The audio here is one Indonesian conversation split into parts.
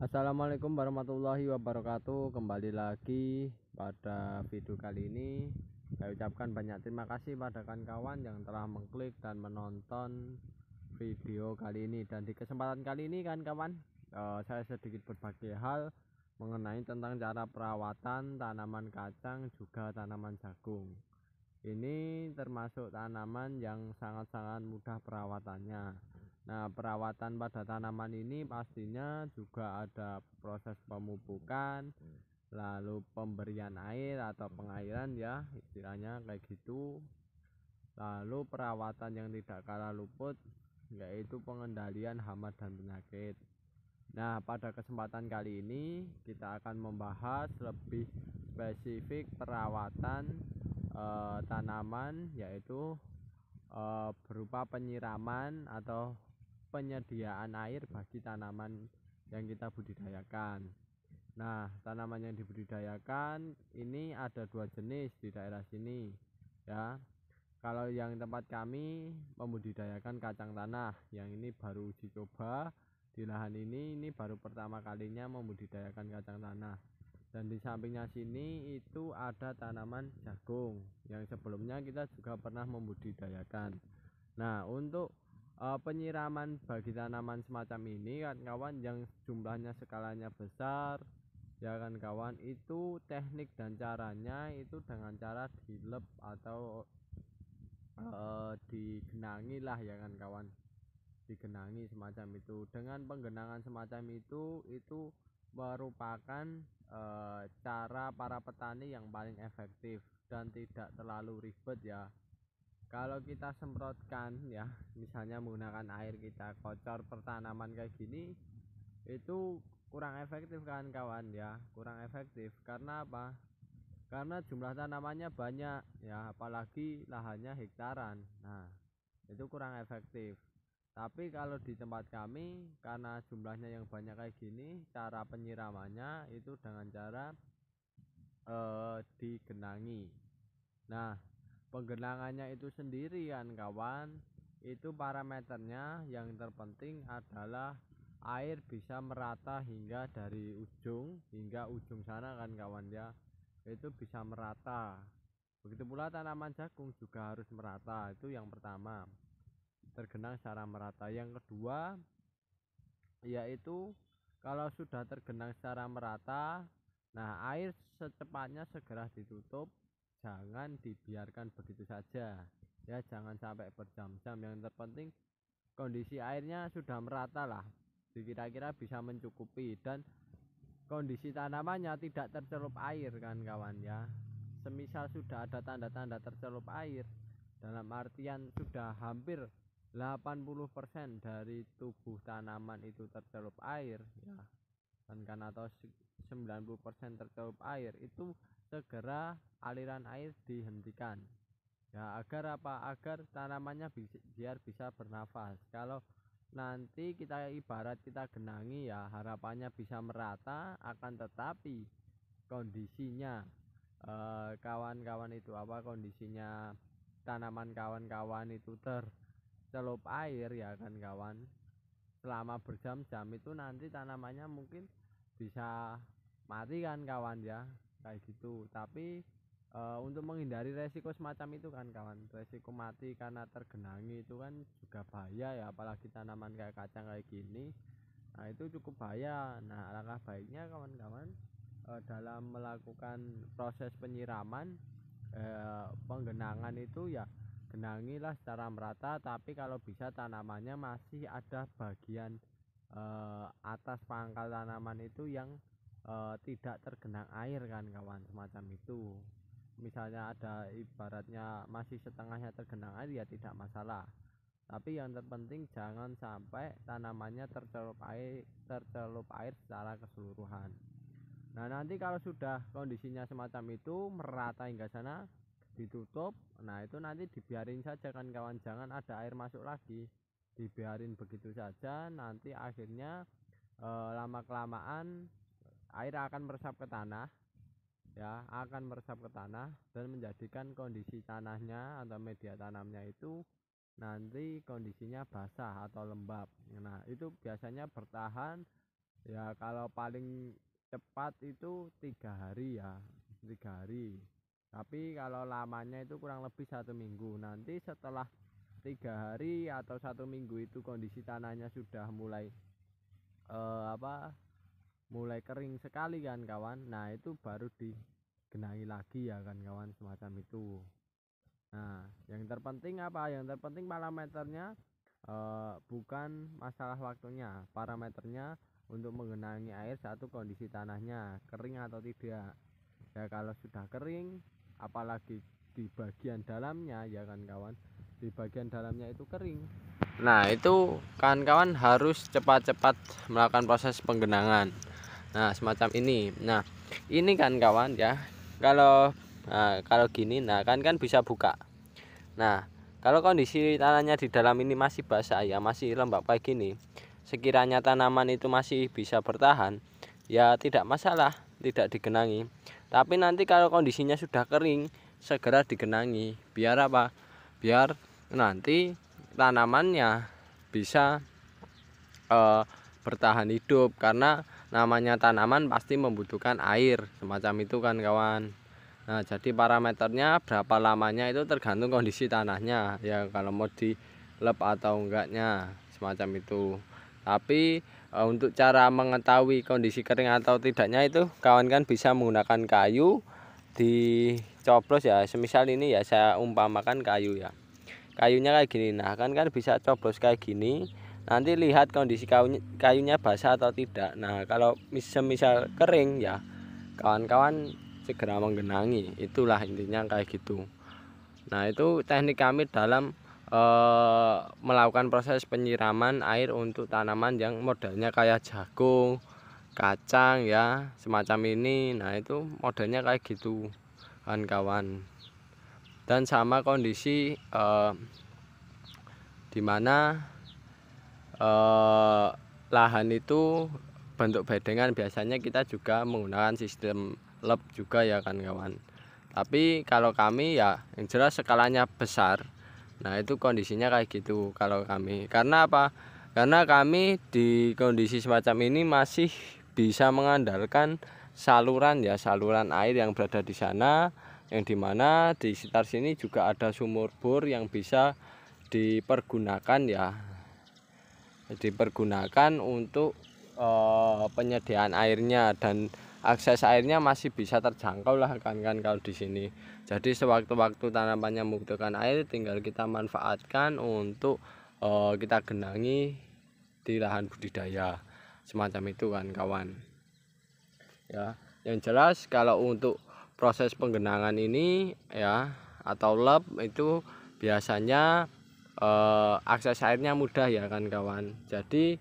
Assalamualaikum warahmatullahi wabarakatuh. Kembali lagi pada video kali ini. Saya ucapkan banyak terima kasih pada kawan-kawan yang telah mengklik dan menonton video kali ini. Dan di kesempatan kali ini kawan-kawan, saya sedikit berbagi hal mengenai tentang cara perawatan tanaman kacang juga tanaman jagung. Ini termasuk tanaman yang sangat-sangat mudah perawatannya. Nah, perawatan pada tanaman ini pastinya juga ada proses pemupukan, lalu pemberian air atau pengairan ya, istilahnya kayak gitu. Lalu perawatan yang tidak kalah luput yaitu pengendalian hama dan penyakit. Nah, pada kesempatan kali ini kita akan membahas lebih spesifik perawatan tanaman, yaitu berupa penyiraman atau penyediaan air bagi tanaman yang kita budidayakan. Nah, tanaman yang dibudidayakan ini ada dua jenis di daerah sini ya. Kalau yang tempat kami membudidayakan kacang tanah, yang ini baru uji coba di lahan ini baru pertama kalinya membudidayakan kacang tanah. Dan di sampingnya sini itu ada tanaman jagung yang sebelumnya kita juga pernah membudidayakan. Nah, untuk penyiraman bagi tanaman semacam ini kan kawan, yang jumlahnya skalanya besar ya kan kawan, itu teknik dan caranya itu dengan cara dilep atau digenangi lah ya kan kawan, digenangi semacam itu. Dengan penggenangan semacam itu merupakan cara para petani yang paling efektif dan tidak terlalu ribet ya. Kalau kita semprotkan ya, misalnya menggunakan air kita kocor pertanaman kayak gini, itu kurang efektif kan kawan ya, kurang efektif. Karena apa? Karena jumlah tanamannya banyak ya, apalagi lahannya hektaran. Nah, itu kurang efektif. Tapi kalau di tempat kami, karena jumlahnya yang banyak kayak gini, cara penyiramannya itu dengan cara digenangi. Nah, penggenangannya itu sendiri kan kawan, itu parameternya yang terpenting adalah air bisa merata hingga dari ujung hingga ujung sana kan kawan ya, itu bisa merata. Begitu pula tanaman jagung juga harus merata, itu yang pertama, tergenang secara merata. Yang kedua yaitu kalau sudah tergenang secara merata, nah air secepatnya segera ditutup, jangan dibiarkan begitu saja ya, jangan sampai berjam-jam. Yang terpenting kondisi airnya sudah merata lah, kira-kira bisa mencukupi, dan kondisi tanamannya tidak tercelup air kan kawan ya. Semisal sudah ada tanda-tanda tercelup air, dalam artian sudah hampir 80% dari tubuh tanaman itu tercelup air ya, kan atau 90% tercelup air, itu segera aliran air dihentikan ya, agar apa? Agar tanamannya biar bisa bernafas. Kalau nanti kita ibarat kita genangi ya, harapannya bisa merata, akan tetapi kondisinya kawan-kawan itu apa, kondisinya tanaman kawan-kawan itu tercelup air ya kan kawan, selama berjam-jam, itu nanti tanamannya mungkin bisa mati kan kawan ya, kayak gitu. Tapi untuk menghindari resiko semacam itu kan kawan, resiko mati karena tergenangi itu kan juga bahaya ya, apalagi tanaman kayak kacang kayak gini. Nah, itu cukup bahaya. Nah, alangkah baiknya kawan-kawan dalam melakukan proses penyiraman, penggenangan itu ya genangilah secara merata, tapi kalau bisa tanamannya masih ada bagian atas pangkal tanaman itu yang tidak tergenang air kan kawan, semacam itu. Misalnya ada ibaratnya masih setengahnya tergenang air ya tidak masalah, tapi yang terpenting jangan sampai tanamannya tercelup air secara keseluruhan. Nah, nanti kalau sudah kondisinya semacam itu merata hingga sana, ditutup. Nah, itu nanti dibiarin saja kan kawan, jangan ada air masuk lagi, dibiarin begitu saja. Nanti akhirnya lama kelamaan air akan meresap ke tanah ya, akan meresap ke tanah dan menjadikan kondisi tanahnya atau media tanamnya itu nanti kondisinya basah atau lembab. Nah, itu biasanya bertahan Ya kalau paling cepat itu 3 hari ya, 3 hari. Tapi kalau lamanya itu kurang lebih 1 minggu. Nanti setelah 3 hari atau 1 minggu itu kondisi tanahnya sudah mulai mulai kering sekali kan kawan. Nah itu baru digenangi lagi ya kan kawan, semacam itu. Nah yang terpenting apa? Yang terpenting parameternya bukan masalah waktunya, parameternya untuk menggenangi air satu kondisi tanahnya kering atau tidak. Ya kalau sudah kering, apalagi di bagian dalamnya ya kan kawan, di bagian dalamnya itu kering, nah itu kawan-kawan harus cepat-cepat melakukan proses penggenangan. Nah semacam ini. Nah ini kan kawan ya, kalau gini, nah kan bisa buka. Nah kalau kondisi tanahnya di dalam ini masih basah ya, masih lembab kayak gini, sekiranya tanaman itu masih bisa bertahan ya tidak masalah, tidak digenangi. Tapi nanti kalau kondisinya sudah kering, segera digenangi. Biar apa? Biar nanti tanamannya bisa bertahan hidup, karena namanya tanaman pasti membutuhkan air, semacam itu kan kawan. Nah jadi parameternya berapa lamanya itu tergantung kondisi tanahnya ya, kalau mau dilep atau enggaknya, semacam itu. Tapi untuk cara mengetahui kondisi kering atau tidaknya itu kawan kan bisa menggunakan kayu dicoblos ya. Semisal ini ya saya umpamakan kayu ya, kayunya kayak gini. Nah kan bisa coblos kayak gini, nanti lihat kondisi kayunya basah atau tidak. Nah kalau semisal kering ya kawan-kawan segera menggenangi, itulah intinya kayak gitu. Nah itu teknik kami dalam melakukan proses penyiraman air untuk tanaman yang modelnya kayak jagung, kacang ya, semacam ini. Nah itu modelnya kayak gitu kan kawan. Dan sama kondisi dimana lahan itu bentuk bedengan, biasanya kita juga menggunakan sistem lep juga ya kan kawan. Tapi kalau kami ya yang jelas skalanya besar. Nah itu kondisinya kayak gitu kalau kami. Karena apa? Karena kami di kondisi semacam ini masih bisa mengandalkan saluran ya, saluran air yang berada di sana, yang dimana di sekitar sini juga ada sumur bor yang bisa dipergunakan ya, dipergunakan untuk penyediaan airnya, dan akses airnya masih bisa terjangkau lah kan kalau di sini. Jadi sewaktu-waktu tanamannya membutuhkan air, tinggal kita manfaatkan untuk kita genangi di lahan budidaya, semacam itu kan kawan ya. Yang jelas kalau untuk proses penggenangan ini ya atau lep itu biasanya akses airnya mudah ya kan kawan. Jadi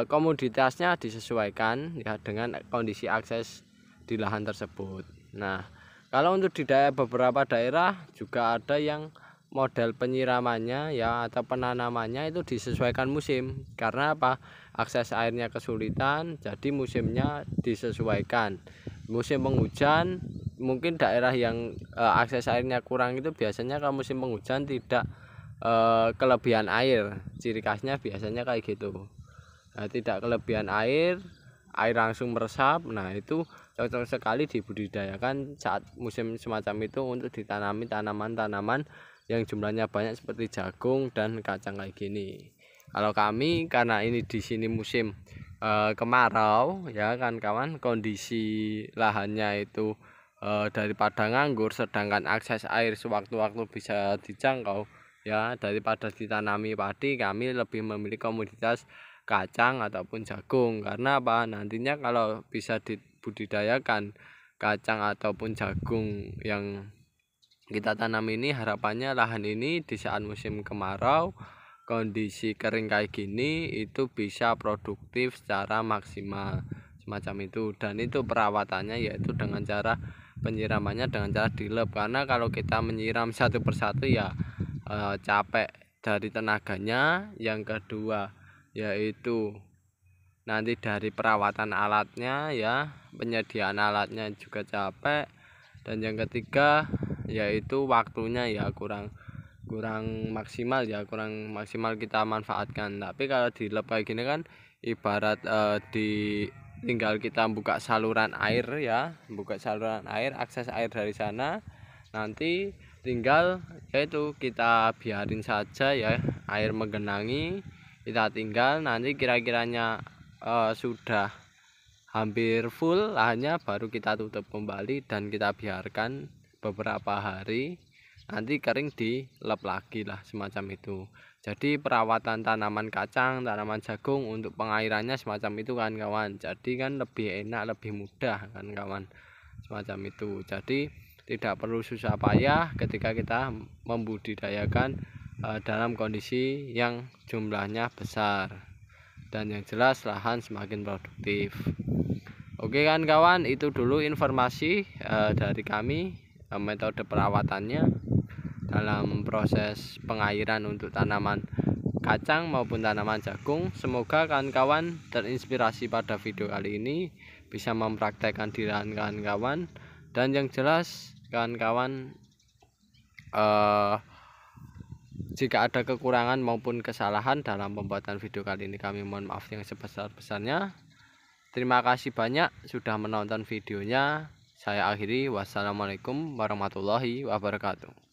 komoditasnya disesuaikan ya dengan kondisi akses di lahan tersebut. Nah kalau untuk di beberapa daerah juga ada yang model penyiramannya ya atau penanamannya itu disesuaikan musim. Karena apa? Akses airnya kesulitan, jadi musimnya disesuaikan. Musim penghujan mungkin daerah yang akses airnya kurang itu biasanya kalau musim penghujan tidak kelebihan air, ciri khasnya biasanya kayak gitu. Nah, tidak kelebihan air langsung meresap. Nah itu cocok sekali dibudidayakan saat musim semacam itu untuk ditanami tanaman-tanaman yang jumlahnya banyak seperti jagung dan kacang kayak gini. Kalau kami karena ini di sini musim kemarau ya kan kawan, kondisi lahannya itu daripada nganggur, sedangkan akses air sewaktu-waktu bisa dijangkau ya, daripada ditanami padi, kami lebih memilih komoditas kacang ataupun jagung. Karena apa? Nantinya kalau bisa dibudidayakan kacang ataupun jagung yang kita tanam ini, harapannya lahan ini di saat musim kemarau, kondisi kering kayak gini itu bisa produktif secara maksimal, semacam itu. Dan itu perawatannya yaitu dengan cara penyiramannya dengan cara dilep, karena kalau kita menyiram satu persatu ya capek dari tenaganya. Yang kedua yaitu nanti dari perawatan alatnya ya, penyediaan alatnya juga capek. Dan yang ketiga yaitu waktunya ya kurang maksimal ya, kurang maksimal kita manfaatkan. Tapi kalau dilep kayak gini kan ibarat tinggal kita buka saluran air ya, buka saluran air, akses air dari sana. Nanti tinggal yaitu kita biarin saja ya, air menggenangi, kita tinggal. Nanti kira-kiranya sudah hampir full lahannya, baru kita tutup kembali dan kita biarkan beberapa hari, nanti kering dilep lagi lah, semacam itu. Jadi perawatan tanaman kacang, tanaman jagung untuk pengairannya semacam itu kan kawan. Jadi kan lebih enak, lebih mudah kan kawan, semacam itu. Jadi tidak perlu susah payah ketika kita membudidayakan dalam kondisi yang jumlahnya besar, dan yang jelas lahan semakin produktif. Oke kan kawan, itu dulu informasi dari kami, metode perawatannya dalam proses pengairan untuk tanaman kacang maupun tanaman jagung. Semoga kawan-kawan terinspirasi pada video kali ini, bisa mempraktekkan di lahan kawan-kawan, dan yang jelas kawan-kawan jika ada kekurangan maupun kesalahan dalam pembuatan video kali ini, kami mohon maaf yang sebesar-besarnya. Terima kasih banyak sudah menonton videonya. Saya akhiri, wassalamualaikum warahmatullahi wabarakatuh.